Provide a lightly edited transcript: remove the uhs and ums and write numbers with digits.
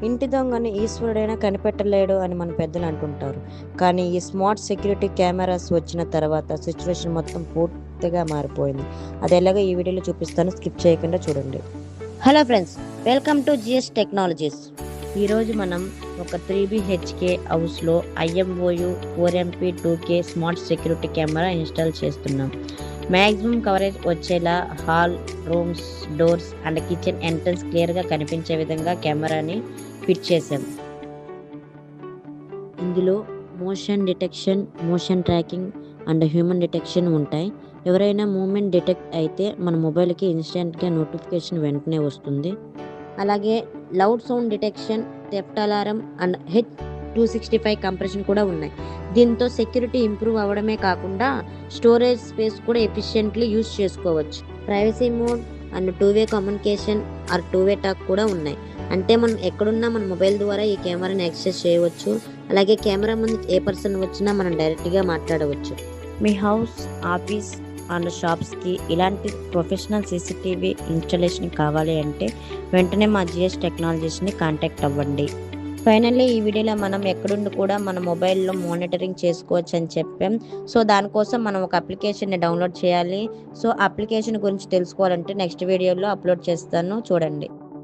ఇంటి దొంగని ఈశ్వరుడైనా కనిపెట్టలేడు అని మన పెద్దలు అంటుంటారు. కానీ ఈ స్మార్ట్ సెక్యూరిటీ కెమెరాస్ వచ్చిన తర్వాత సిచ్యువేషన్ మొత్తం పూర్తిగా మారిపోయింది. అది ఎలాగో ఈ వీడియోలో చూపిస్తాను, స్కిప్ చేయకుండా చూడండి. Hello friends, welcome to GS technologies. ఈరోజు మనం ఒక 3BHK హౌస్లో IMOU 4MP 2K smart security camera install చేస్తున్నాం. మ్యాక్సిమం కవరేజ్ వచ్చేలా hall, rooms, doors and kitchen entrance క్లియర్గా కనిపించే విధంగా కెమెరాని ఫిట్ చేసాం. ఇందులో motion detection, motion tracking and human detection ఉంటాయి. ఎవరైనా మూమెంట్ డిటెక్ట్ అయితే మన మొబైల్కి ఇన్స్టెంట్గా నోటిఫికేషన్ వెంటనే వస్తుంది. అలాగే loud sound detection, theft alarm and H265 compression కూడా ఉన్నాయి. దీంతో సెక్యూరిటీ ఇంప్రూవ్ అవ్వడమే కాకుండా స్టోరేజ్ స్పేస్ కూడా ఎఫిషియెంట్లీ యూజ్ చేసుకోవచ్చు. Privacy mode and two way communication or two way talk కూడా ఉన్నాయి. అంటే మనం ఎక్కడున్నా మన మొబైల్ ద్వారా ఈ కెమెరాని యాక్సెస్ చేయవచ్చు. అలాగే కెమెరా ముందు ఏ పర్సన్ వచ్చినా మనం డైరెక్ట్గా మాట్లాడవచ్చు. మీ హౌస్, ఆఫీస్ అండ్ షాప్స్కి ఇలాంటి ప్రొఫెషనల్ CCTV ఇన్స్టాలేషన్ కావాలి అంటే వెంటనే మా జిఎస్ టెక్నాలజీస్ని కాంటాక్ట్ అవ్వండి. ఫైనల్లీ ఈ వీడియోలో మనం ఎక్కడుండి కూడా మన మొబైల్లో మానిటరింగ్ చేసుకోవచ్చు అని చెప్పాం. సో దానికోసం మనం ఒక అప్లికేషన్ని డౌన్లోడ్ చేయాలి. సో అప్లికేషన్ గురించి తెలుసుకోవాలంటే నెక్స్ట్ వీడియోలో అప్లోడ్ చేస్తాను, చూడండి.